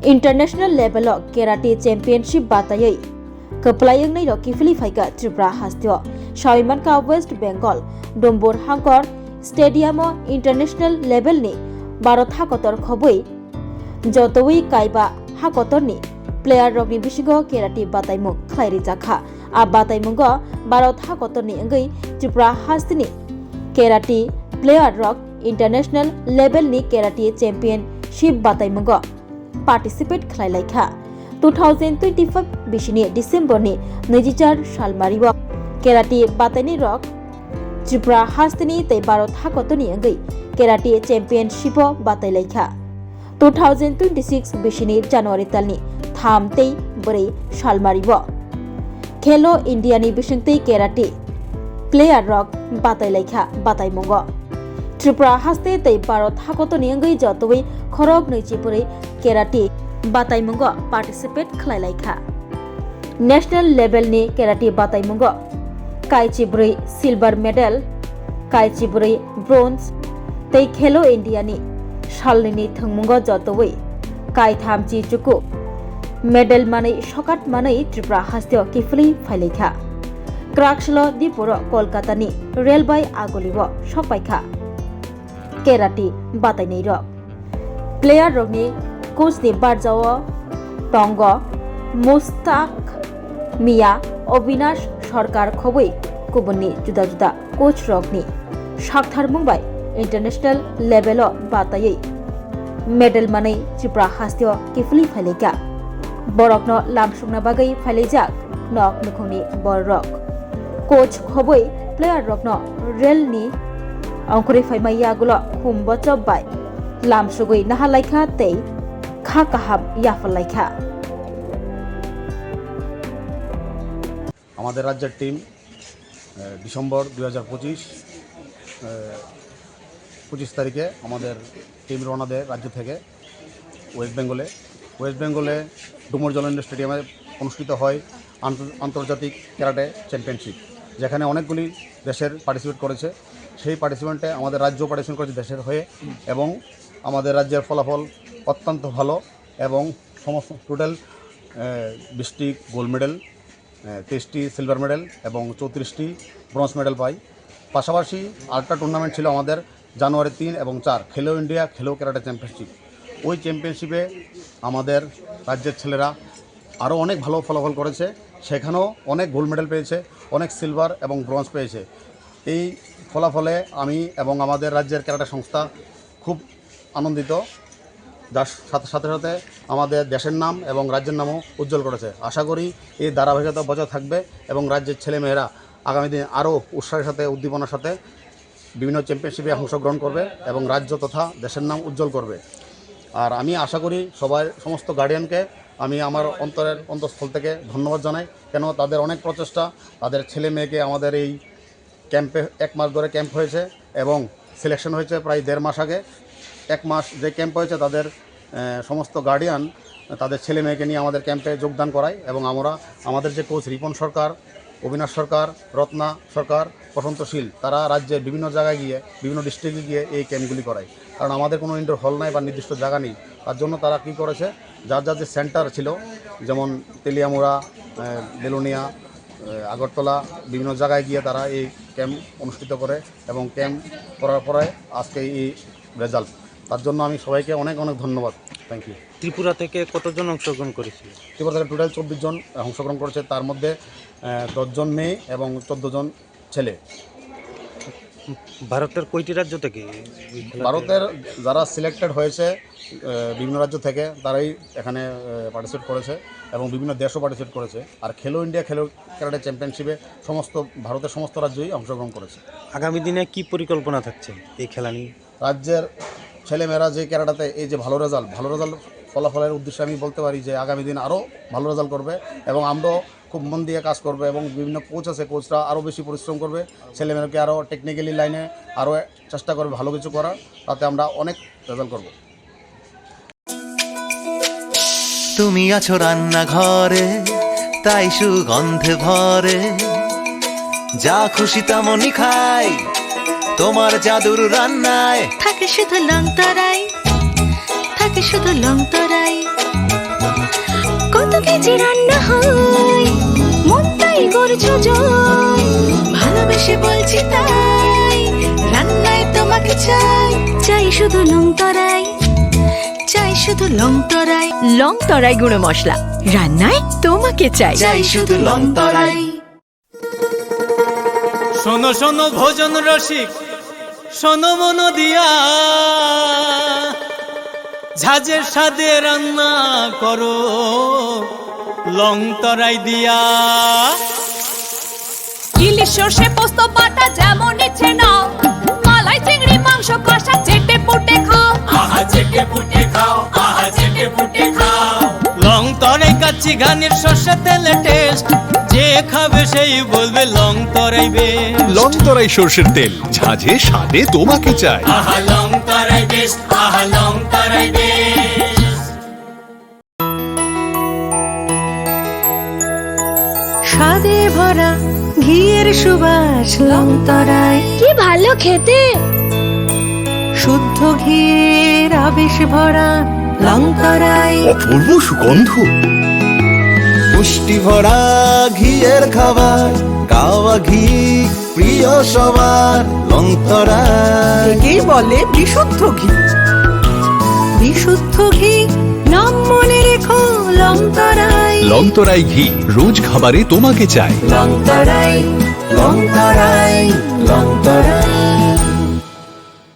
International level karate championship बातायै कपलायंगनै किफिली फाइका त्रिपुरा हास्तियो शाविमान का वेस्ट बेंगल डम्बुर हांकर स्टेडियम इंटरनेशनल लेवल नि भारत हाकतर खबै जतोई काइबा हाकतरनि प्लेयार रगनि बिसिगो केराटे बातायमु खलाइरि जाखा आ बातायमुंग भारत हाकतरनि अंगै त्रिपुरा हास्तिनि केराटे प्लेयार रग इंटरनेशनल लेवल नि केराटे चैंपियनशिप बातायमुंग पार्टिसिपेट खलाइलाइखा 2025 बिसिनि डिसेम्बर नि 24 सालमारिव केराटे बातायनि रग त्रिपुरा हास्तिनि तै भारत हाकतनि अंगै केराटे चैंपियनशिप बातायलाइखा 2026 बिसिनि जानुवारि तालनि 3 तै 4 सालमारिव खेलो इंडिया नि बिसिंतै केराटे प्लेयार रग बातायलाइखा बातायमुंग त्रिपुरा हास्ते तै भारत हाकतनि अंगै जतोई खरग नैजिपुरै केराटे बातायमुंग पार्टिसिपेट खलाइलाइखा नेशनल लेवल नि केराटे बातायमुंग काइचिब्रै सिल्वर मेडल काइचिब्रै ब्रोंज तै खेलो इंडिया नि सालनि थंमुंग जतोई काइथामचि चुकु मेडल मानै सकाट मानै त्रिपुरा हास्ते किफिली फाइलाइखा क्राक्सलो दिपुर कोलकाता नि रेलवे आगलिव सपाइखा केराटे बातायनै रग प्लेयार रगनि कोच नि बारजाव टंग मुस्ताक मिया अविनाश सरकार खबै गुबुननि जुदा जुदा कोच रगनि साक्थार मुंबाय इंटरनेशनल लेवल बातायै मेडल मानै त्रिपुरा हास्ते किफिली फाइलाइखा बरकनो लामसुंना बागै फाइलाइजाक नक मुखुंनि बरक कोच खबै प्लेयार रगनो रेलनि अंकुरि फाइमाइयागुलो हुमबचबाय लामसुगै नाहालाइखा तै खा काहाब याफलाइखा আমাদের রাজ্যের টিম ডিসেম্বর 2025 তারিখে আমাদের টিম রওনা দেয় রাজ্য থেকে ওয়েস্ট বেঙ্গলে ডুমুর জলেন্দ্র স্টেডিয়ামে অনুষ্ঠিত হয় আন্তর্জাতিক ক্যারাটে চ্যাম্পিয়নশিপ, যেখানে অনেকগুলি দেশের পার্টিসিপেট করেছে। সেই পার্টিসিপেন্টে আমাদের রাজ্য পার্টিসিপেট করেছে দেশের হয়ে, এবং আমাদের রাজ্যের ফলাফল অত্যন্ত ভালো, এবং সমস্ত টোটাল 20টি গোল্ড মেডেল, 23টি সিলভার মেডেল এবং 34টি ব্রোঞ্জ মেডেল পাই। পাশাপাশি আরেকটা টুর্নামেন্ট ছিল আমাদের জানুয়ারি 3 এবং 4 খেলো ইন্ডিয়া খেলো ক্যারাটে চ্যাম্পিয়নশিপ। ওই চ্যাম্পিয়নশিপে আমাদের রাজ্যের ছেলেরা আরও অনেক ভালো ফলাফল করেছে, সেখানেও অনেক গোল্ড মেডেল পেয়েছে, অনেক সিলভার এবং ব্রোঞ্জ পেয়েছে। এই ফলাফলে আমি এবং আমাদের রাজ্যের ক্যারাটে সংস্থা খুব আনন্দিত, যার সাথে সাথে আমাদের দেশের নাম এবং রাজ্যের নামও উজ্জ্বল করেছে। আশা করি এই ধারাবাহিকতা বজায় থাকবে এবং রাজ্যের ছেলেমেয়েরা আগামী দিনে আরও উৎসাহের সাথে উদ্দীপনার সাথে বিভিন্ন চ্যাম্পিয়নশিপে অংশগ্রহণ করবে এবং রাজ্য তথা দেশের নাম উজ্জ্বল করবে। আর আমি আশা করি সমস্ত গার্ডিয়ানকে আমি আমার অন্তঃস্থল থেকে ধন্যবাদ জানাই, কেন তাদের অনেক প্রচেষ্টা, তাদের ছেলে মেয়েকে আমাদের এই ক্যাম্পে 1 মাস ধরে ক্যাম্প হয়েছে এবং সিলেকশন হয়েছে প্রায় 1.5 মাস আগে। 1 মাস যে ক্যাম্প হয়েছে তাদের সমস্ত গার্ডিয়ান তাদের ছেলে মেয়েকে নিয়ে আমাদের ক্যাম্পে যোগদান করায়, এবং আমাদের যে কোচ রিপন সরকার, অবিনাশ সরকার, রত্না সরকার, প্রশান্তশীল, তারা রাজ্যের বিভিন্ন জায়গায় গিয়ে বিভিন্ন ডিস্ট্রিক্টে গিয়ে এই ক্যাম্পগুলি করায়। কারণ আমাদের কোনো ইনডোর হল নাই বা নির্দিষ্ট জায়গা নেই, তার জন্য তারা কী করেছে, যার যে সেন্টার ছিল, যেমন তেলিয়ামুড়া, বেলুনিয়া, আগরতলা, বিভিন্ন জায়গায় গিয়ে তারা এই ক্যাম্প অনুষ্ঠিত করে, এবং ক্যাম্প করার পরে আজকে এই রেজাল্ট। তার জন্য আমি সবাইকে অনেক ধন্যবাদ। Thank you. ত্রিপুরা থেকে কতজন অংশগ্রহণ করেছিল? ত্রিপুরা থেকে টোটাল 24 জন অংশগ্রহণ করেছে, তার মধ্যে 10 জন মেয়ে এবং 14 জন ছেলে। ভারতের কয়টি রাজ্য থেকে? ভারতের যারা সিলেক্টেড হয়েছে বিভিন্ন রাজ্য থেকে, তারাই এখানে পার্টিসিপেট করেছে এবং বিভিন্ন দেশও পার্টিসিপেট করেছে। আর খেলো ইন্ডিয়া খেলো ক্যারাটে চ্যাম্পিয়নশিপে ভারতের সমস্ত রাজ্যই অংশগ্রহণ করেছে। আগামী দিনে কি পরিকল্পনা থাকছে এই খেলা নিয়ে? রাজ্যের ছেলেমেয়েরা যে ক্যারাটাতে এই যে ভালো রেজাল্ট ফলাফলের উদ্দেশ্যে আমি বলতে পারি যে আগামী দিন আরও ভালো রেজাল্ট করবে, এবং আমরাও খুব মন দিয়ে কাজ করবে, এবং বিভিন্ন কোচ আছে, কোচরা আরও বেশি পরিশ্রম করবে, ছেলেমেয়েকে আরও টেকনিক্যালি লাইনে আরও চেষ্টা করবে ভালো কিছু করার, তাতে আমরা অনেক রেজাল্ট করব। তুমি আছো রান্নাঘরে, তাই সুগন্ধে ভরে, যা খুশি তেমনই খাই, তোমার জাদুর রান্নায় থাকে শুধু লং তরাই, থাকে শুধু লং তরাই। রান্না হয়, মন তাই করছো জয়, ভালোবেসে বলছি তাই, রান্নায় তোমাকে চাই, চাই শুধু লং তরাই, চাই শুধু লং তরাই। লং তরাই গুঁড়ো মশলা, রান্নায় তোমাকে চাই। চাই শুধু লং তরাই। শোনো শোনো ভোজন রসিক, শোনো মন দিয়া, ঝাঁঝের স্বাদে রান্না করো লং তরাই দিয়া। ইলিশ সর্ষে পোস্ত বাটা যেমন ইচ্ছে নাও, মালাই চিংড়ি মাংস কষা চেটে পুটে খাও, আহা চেটে পুটে খাও, আহা চেটে পুটে খাও। লং তরাই কাচ্চি ঘানির সর্ষে তেলে টেস্ট, যে খাবে সেই বলবে লং তরাই বেশ। লং তরাই সর্ষের তেল, ঝাঁঝে স্বাদে তোমাকে চাই। আহা লং তরাই বেশ, আহা লং তরাই বেশ। স্বাদে ভরা ঘিয়ের সুবাস লং তরাই, কি ভালো খেতে, শুদ্ধ ঘিয়ের আবেশ ভরা লং তরাই। অপূর্ব সুগন্ধ, পুষ্টি ভরা ঘিয়ের খাবার, গাওয়া ঘি প্রিয় সবার, লং তরাই। একেই বলে বিশুদ্ধ ঘি। বিশুদ্ধ ঘি নাম মনে রেখো লং তরাই। লং তরাই ঘি রোজ খাবারে তোমাকে চাই। লং তরাই, লং তরাই।